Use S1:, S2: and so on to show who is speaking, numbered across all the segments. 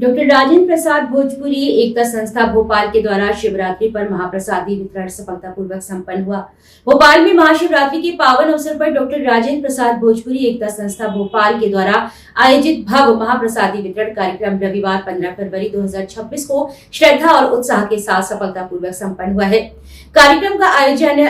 S1: Doctor Rajendra Prasad Bhojpuri एकता संस्था भोपाल के द्वारा शिवरात्रि पर महाप्रसादी वितरण सफलतापूर्वक संपन्न हुआ। भोपाल में महाशिवरात्रि के पावन अवसर पर डॉक्टर राजेंद्र प्रसाद भोजपुरी एकता संस्था भोपाल के द्वारा आयोजित भव्य महाप्रसादी वितरण कार्यक्रम रविवार 15 फरवरी 2026 को श्रद्धा और उत्साह के साथ सफलतापूर्वक संपन्न हुआ है। कार्यक्रम का आयोजन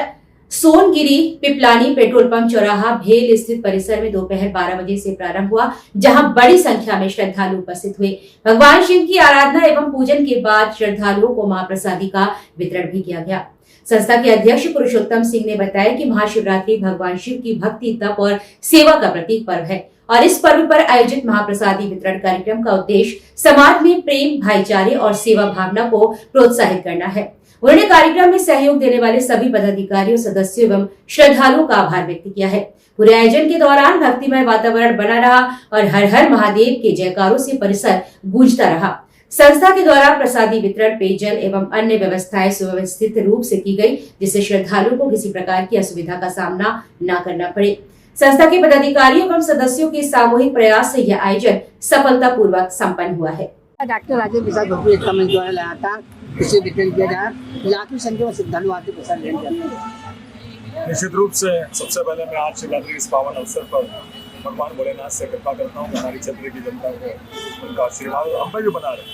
S1: सोनगिरी पिपलानी पेट्रोल पंप चौराहा भेल स्थित परिसर में दोपहर 12 बजे से प्रारंभ हुआ, जहां बड़ी संख्या में श्रद्धालु उपस्थित हुए। भगवान शिव की आराधना एवं पूजन के बाद श्रद्धालुओं को महाप्रसादी का वितरण भी किया गया। संस्था के अध्यक्ष पुरुषोत्तम सिंह ने बताया कि महाशिवरात्रि भगवान शिव की भक्ति, तप और सेवा का प्रतीक पर्व है और इस पर्व पर आयोजित महाप्रसादी वितरण कार्यक्रम का उद्देश्य समाज में प्रेम, भाईचारे और सेवा भावना को प्रोत्साहित करना है। उन्होंने कार्यक्रम में सहयोग देने वाले सभी पदाधिकारियों, सदस्यों एवं श्रद्धालुओं का आभार व्यक्त किया है। पूरे आयोजन के दौरान भक्तिमय वातावरण बना रहा और हर हर महादेव के जयकारों से परिसर गूंजता रहा। संस्था के द्वारा प्रसादी वितरण, पेयजल एवं अन्य व्यवस्थाएं सुव्यवस्थित रूप से की गई, जिससे श्रद्धालुओं को किसी प्रकार की असुविधा का सामना न करना पड़े। संस्था के पदाधिकारियों एवं सदस्यों के सामूहिक प्रयास से यह आयोजन सफलतापूर्वक संपन्न हुआ है।
S2: डॉक्टर राजेंद्र प्रसाद भोजपुरी एकता मंच द्वारा लगातार इसे वितरण किया जा रहा है। लाखों संख्या में श्रद्धालु आते प्रसाद लेने जाते हैं।
S3: निश्चित रूप से सबसे पहले मैं आज शिवरात्रि के इस पावन अवसर पर भगवान भोलेनाथ से कृपा करता हूँ कि हमारी क्षेत्र की जनता को उनका आशीर्वाद हम भी बना रहे।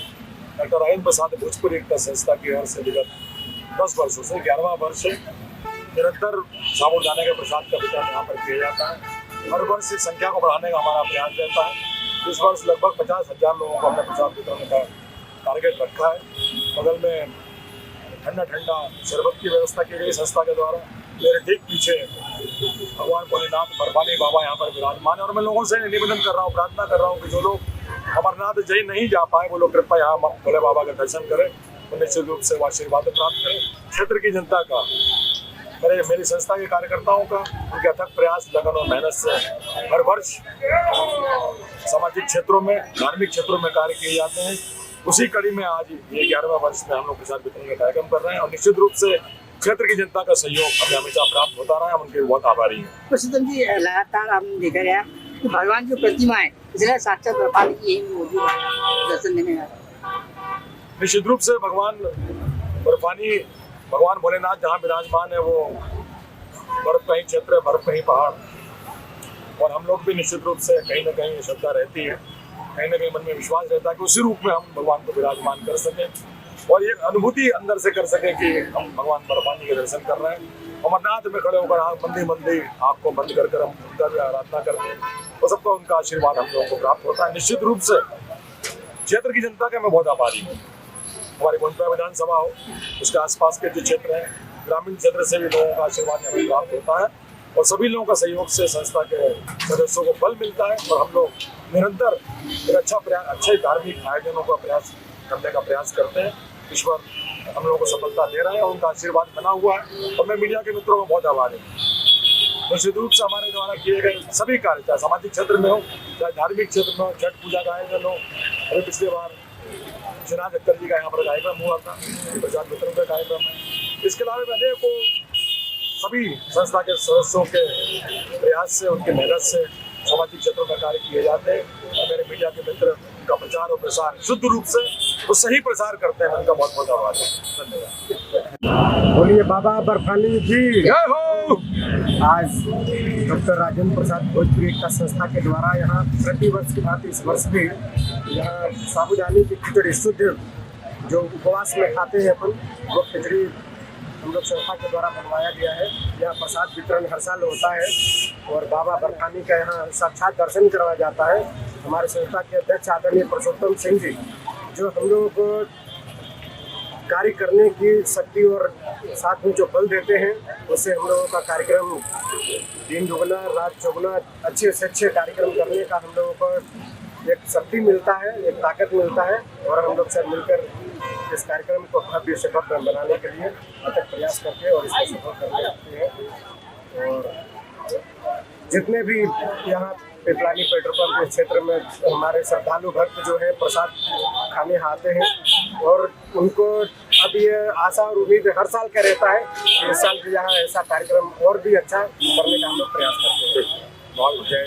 S3: डॉक्टर राजेंद्र प्रसाद भोजपुरी एकता संस्था की ओर से विगत 10 वर्षों से 11वां वर्ष निरंतर साबूदाने के प्रसाद का वितरण यहाँ पर किया जाता है। हर वर्ष इस संख्या को बढ़ाने का हमारा प्रयास रहता है। इस वर्ष लगभग 50,000 लोगों को हमने प्रसाद वितरण का टारगेट रखा है। बगल में ठंडा शरबत की व्यवस्था की गई संस्था के द्वारा। मेरे ठीक पीछे भगवान भोलेनाथ बर्फानी बाबा यहाँ पर विराजमान है और मैं लोगों से निवेदन कर रहा हूँ, प्रार्थना कर रहा हूँ कि जो लोग अमरनाथ जय नहीं जा पाए वो लोग कृपया यहाँ भोले बाबा का दर्शन करें और निश्चित रूप से आशीर्वाद प्राप्त करें। क्षेत्र की जनता का, मेरी संस्था के कार्यकर्ताओं का, उनके अथक प्रयास, लगन और मेहनत से हर वर्ष सामाजिक क्षेत्रों में, धार्मिक क्षेत्रों में कार्य किए जाते हैं। उसी कड़ी में आज ये 11वां वर्ष में हम लोग प्रसाद वितरण का कार्यक्रम कर रहे हैं और निश्चित रूप से क्षेत्र की जनता का सहयोग हमें हमेशा प्राप्त होता रहा है। हम उनके बहुत आभारी हैं।
S2: पुरुषोत्तम जी, लगातार हम देखा गया कि भगवान की प्रतिमा है, इसलिए साक्षात बर्फानी की यही मौजूद है दर्शन देने में।
S3: निश्चित रूप से बर्फानी भगवान भोलेनाथ जहाँ विराजमान है वो बर्फ का ही क्षेत्र है, बर्फ का ही पहाड़, और हम लोग भी निश्चित रूप से कहीं ना कहीं श्रद्धा रहती है, कहीं ना कहीं मन में विश्वास रहता है कि उसी रूप में हम भगवान को विराजमान कर सकें और ये अनुभूति अंदर से कर सकें कि हम भगवान बर्फानी के दर्शन कर रहे हैं। अमरनाथ में खड़े होकर मंदी आँख को बंद कर हम उनका भी आराधना करते हैं और सबका उनका आशीर्वाद हम लोगों को प्राप्त होता है। निश्चित रूप से क्षेत्र की जनता का मैं बहुत आभारी हूँ। हमारी गोंडा विधानसभा हो, उसके आसपास के जो क्षेत्र हैं, ग्रामीण क्षेत्र से भी लोगों का आशीर्वाद हमें प्राप्त होता है और सभी लोगों का सहयोग से संस्था के सदस्यों को बल मिलता है और हम लोग निरंतर एक अच्छे धार्मिक आयोजनों का प्रयास करने का प्रयास करते हैं। ईश्वर हम लोगों को सफलता दे रहे हैं और उनका आशीर्वाद बना हुआ है और मैं मीडिया के मित्रों को बहुत आभारी हूँ। निश्चित रूप से हमारे द्वारा किए गए सभी कार्य, चाहे सामाजिक क्षेत्र में हो, चाहे धार्मिक क्षेत्र में हो, छठ पूजा का आयोजन हो, अभी पिछली बार श्रीनाथ अक्कर जी का यहाँ पर कार्यक्रम हुआ था, प्रसाद वितरण का कार्यक्रम है। इसके अलावा भी अनेकों सभी संस्था के सदस्यों के प्रयास से, उनकी मेहनत से सामाजिक क्षेत्रों में कार्य किए जाते हैं और मेरे मीडिया के मित्र उनका प्रचार और प्रसार शुद्ध रूप से वो सही प्रसार करते हैं। उनका बहुत बहुत आभार है। धन्यवाद।
S4: बोलिए बाबा बर्फानी जी
S3: जय हो।
S4: आज डॉक्टर राजेंद्र प्रसाद भोजपुरी एकता संस्था के द्वारा यहाँ प्रति वर्ष की बात इस वर्ष भी यहाँ साबूदाने की खिचड़ी शुद्ध जो उपवास में खाते हैं अपन, वो खिचड़ी हम लोग संस्था के द्वारा बनवाया गया है। यह प्रसाद वितरण हर साल होता है और बाबा बर्फानी का यहाँ साक्षात दर्शन करवाया जाता है। हमारे संस्था के अध्यक्ष आदरणीय पुरुषोत्तम सिंह जी जो हम लोगों को कार्य करने की शक्ति और साथ में जो बल देते हैं, उससे हम लोगों का कार्यक्रम दिन दुगना रात चौगुना अच्छे से अच्छे कार्यक्रम करने का हम लोगों को एक शक्ति मिलता है, एक ताकत मिलता है और हम लोग सब मिलकर इस कार्यक्रम को भव्य से भव्य बनाने के लिए अथक प्रयास करते हैं और इसको सफल करते हैं। और जितने भी यहाँ पिपलानी पेट्रोल पंप के क्षेत्र में हमारे श्रद्धालु भक्त जो है प्रसाद खाने आते हैं और उनको अब ये आशा और उम्मीद हर साल का रहता है कि इस साल भी यहाँ ऐसा कार्यक्रम और भी अच्छा करने का हम लोग प्रयास करते हैं।